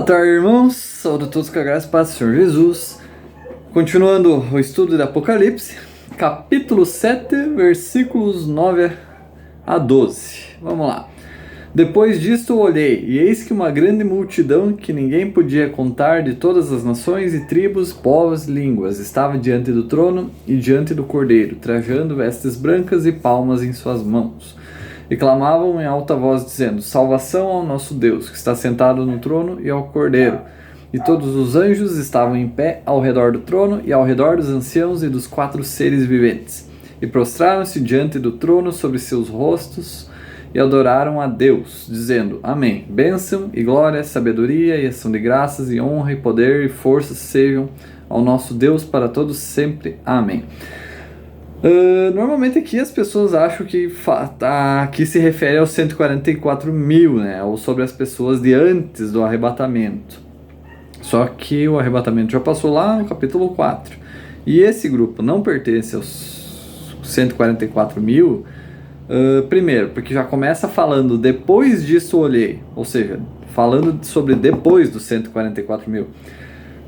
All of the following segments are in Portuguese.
tarde, irmãos. Saúde a todos com a graça e paz do Senhor Jesus. Continuando o estudo do Apocalipse, capítulo 7, versículos 9 a 12. Vamos lá. Depois disto olhei, e eis que uma grande multidão que ninguém podia contar, de todas as nações e tribos, povos e línguas, estava diante do trono e diante do Cordeiro, trajando vestes brancas e palmas em suas mãos. E clamavam em alta voz, dizendo: Salvação ao nosso Deus, que está sentado no trono, e ao Cordeiro. E todos os anjos estavam em pé ao redor do trono e ao redor dos anciãos e dos 4 seres viventes. E prostraram-se diante do trono sobre seus rostos e adoraram a Deus, dizendo: Amém. Bênção e glória, sabedoria e ação de graças e honra e poder e força sejam ao nosso Deus para todos sempre. Amém. Normalmente aqui as pessoas acham que aqui se refere aos 144 mil, né? Ou sobre as pessoas de antes do arrebatamento. Só que o arrebatamento já passou lá no capítulo 4. E esse grupo não pertence aos 144 mil, primeiro, porque já começa falando depois disso olhei, ou seja, falando sobre depois dos 144 mil.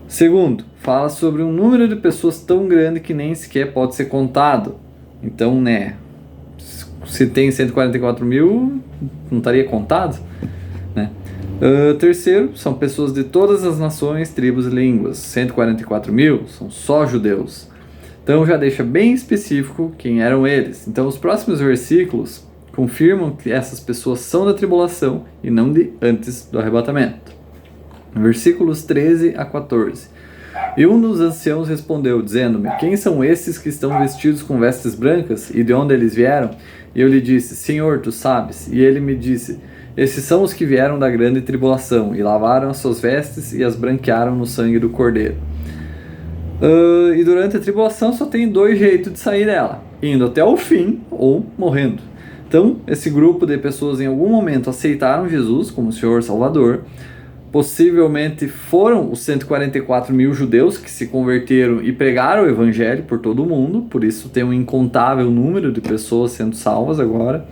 Segundo, fala sobre um número de pessoas tão grande que nem sequer pode ser contado. Então, né, se tem 144 mil, não estaria contado, né? Terceiro, são pessoas de todas as nações, tribos e línguas. 144 mil são só judeus. Então já deixa bem específico quem eram eles. Então os próximos versículos confirmam que essas pessoas são da tribulação e não de antes do arrebatamento. Versículos 13 a 14. E um dos anciãos respondeu, dizendo-me: Quem são esses que estão vestidos com vestes brancas, e de onde eles vieram? E eu lhe disse: Senhor, tu sabes. E ele me disse: Esses são os que vieram da grande tribulação, e lavaram as suas vestes e as branquearam no sangue do Cordeiro. E durante a tribulação só tem 2 jeitos de sair dela: indo até o fim ou morrendo. Então, esse grupo de pessoas em algum momento aceitaram Jesus como Senhor Salvador. Possivelmente foram os 144 mil judeus que se converteram e pregaram o evangelho por todo o mundo, por isso tem um incontável número de pessoas sendo salvas agora.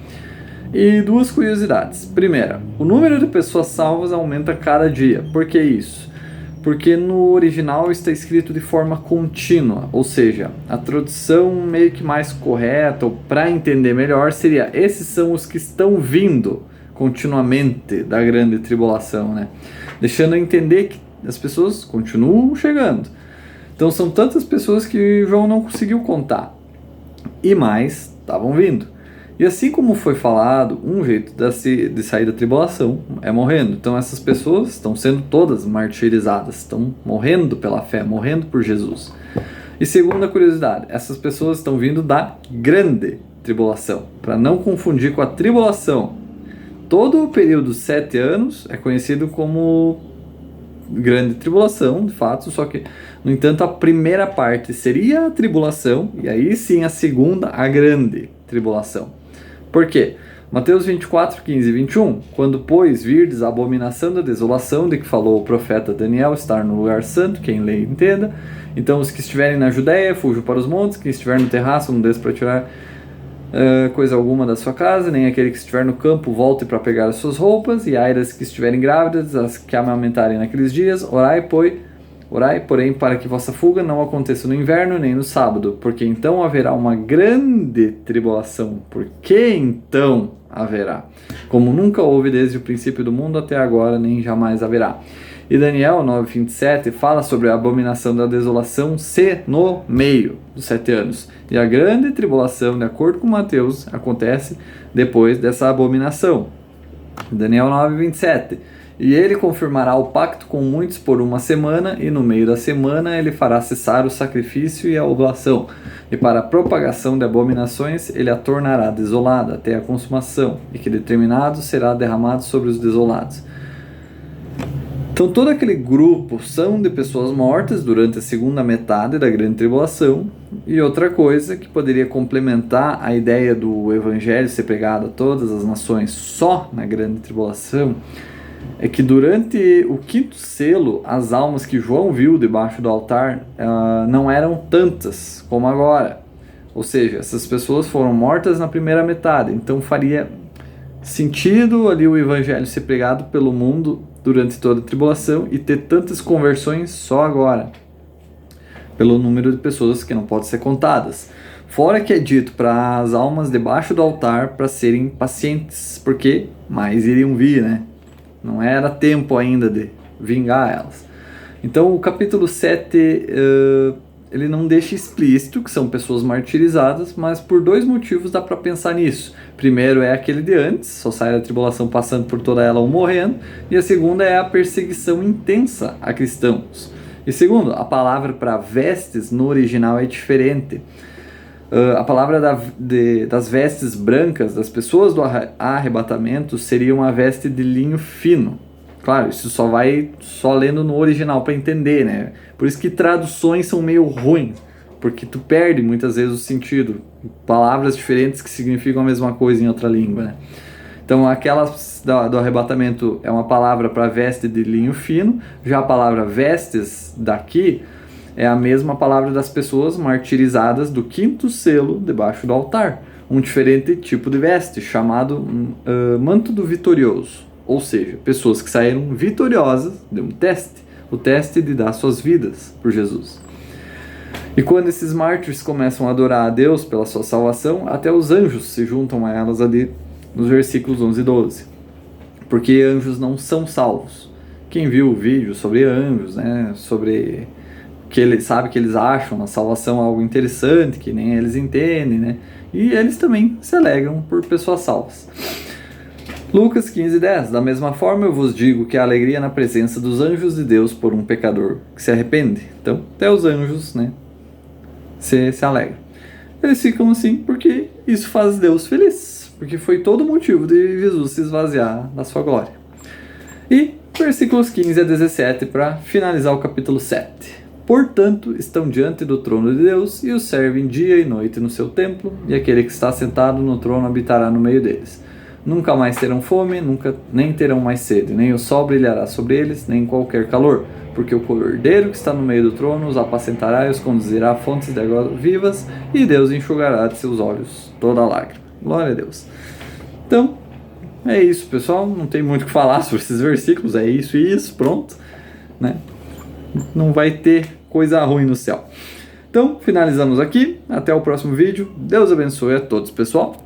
E 2 curiosidades. Primeira, o número de pessoas salvas aumenta cada dia. Por que isso? Porque no original está escrito de forma contínua, ou seja, a tradução meio que mais correta, ou para entender melhor, seria: esses são os que estão vindo continuamente da grande tribulação, né? Deixando a entender que as pessoas continuam chegando. Então são tantas pessoas que João não conseguiu contar. E mais estavam vindo. E assim como foi falado, um jeito de sair da tribulação é morrendo. Então essas pessoas estão sendo todas martirizadas, estão morrendo pela fé, morrendo por Jesus. E segunda curiosidade, essas pessoas estão vindo da grande tribulação, para não confundir com a tribulação. Todo o período de 7 anos é conhecido como grande tribulação, de fato, só que, no entanto, a primeira parte seria a tribulação, e aí sim a segunda, a grande tribulação. Por quê? Mateus 24, 15 e 21, quando, pois, virdes a abominação da desolação, de que falou o profeta Daniel, estar no lugar santo, quem lê entenda, então os que estiverem na Judéia, fujam para os montes, quem estiver no terraço, não desça para tirar coisa alguma da sua casa, nem aquele que estiver no campo volte para pegar as suas roupas, e ai das que estiverem grávidas, as que amamentarem naqueles dias, orai, porém, para que vossa fuga não aconteça no inverno, nem no sábado, porque então haverá uma grande tribulação. Por que então haverá? Como nunca houve desde o princípio do mundo até agora, nem jamais haverá. E Daniel 9:27 fala sobre a abominação da desolação ser no meio dos 7 anos. E a grande tribulação, de acordo com Mateus, acontece depois dessa abominação. Daniel 9:27. E ele confirmará o pacto com muitos por 1 semana, e no meio da semana ele fará cessar o sacrifício e a oblação. E para a propagação de abominações ele a tornará desolada até a consumação, e que determinado será derramado sobre os desolados. Então todo aquele grupo são de pessoas mortas durante a segunda metade da grande tribulação. E outra coisa que poderia complementar a ideia do evangelho ser pregado a todas as nações só na grande tribulação, é que durante o 5º selo, as almas que João viu debaixo do altar não eram tantas como agora. Ou seja, essas pessoas foram mortas na primeira metade, então faria sentido ali o evangelho ser pregado pelo mundo durante toda a tribulação e ter tantas conversões só agora, pelo número de pessoas que não podem ser contadas. Fora que é dito para as almas debaixo do altar para serem pacientes, porque mais iriam vir, né? Não era tempo ainda de vingar elas. Então o capítulo 7, ele não deixa explícito que são pessoas martirizadas, mas por dois motivos dá para pensar nisso. Primeiro é aquele de antes, só sai da tribulação passando por toda ela ou morrendo, e a segunda é a perseguição intensa a cristãos. E segundo, a palavra para vestes no original é diferente. A palavra das vestes brancas das pessoas do arrebatamento seria uma veste de linho fino. Claro, isso só lendo no original para entender, né? Por isso que traduções são meio ruins, porque tu perde muitas vezes o sentido. Palavras diferentes que significam a mesma coisa em outra língua, né? Então, aquelas do arrebatamento é uma palavra para veste de linho fino, já a palavra vestes daqui é a mesma palavra das pessoas martirizadas do quinto selo debaixo do altar, um diferente tipo de veste chamado manto do vitorioso, ou seja, pessoas que saíram vitoriosas de um teste, o teste de dar suas vidas por Jesus. E quando esses mártires começam a adorar a Deus pela sua salvação, até os anjos se juntam a elas ali nos versículos 11 e 12, porque anjos não são salvos. Quem viu o vídeo sobre anjos, né, sobre que ele sabe que eles acham na salvação algo interessante, que nem eles entendem, né? E eles também se alegram por pessoas salvas. Lucas 15:10. Da mesma forma eu vos digo que há alegria na presença dos anjos de Deus por um pecador que se arrepende. Então, até os anjos, né, se alegram. Eles ficam assim porque isso faz Deus feliz, porque foi todo o motivo de Jesus se esvaziar da sua glória. E versículos 15 a 17 para finalizar o capítulo 7. Portanto, estão diante do trono de Deus e o servem dia e noite no seu templo, e aquele que está sentado no trono habitará no meio deles. Nunca mais terão fome, nem terão mais sede, nem o sol brilhará sobre eles, nem qualquer calor, porque o Cordeiro que está no meio do trono os apacentará e os conduzirá a fontes de água vivas, e Deus enxugará de seus olhos toda lágrima. Glória a Deus. Então, é isso, pessoal. Não tem muito o que falar sobre esses versículos. É isso e isso, pronto, né? Não vai ter coisa ruim no céu. Então, finalizamos aqui. Até o próximo vídeo. Deus abençoe a todos, pessoal.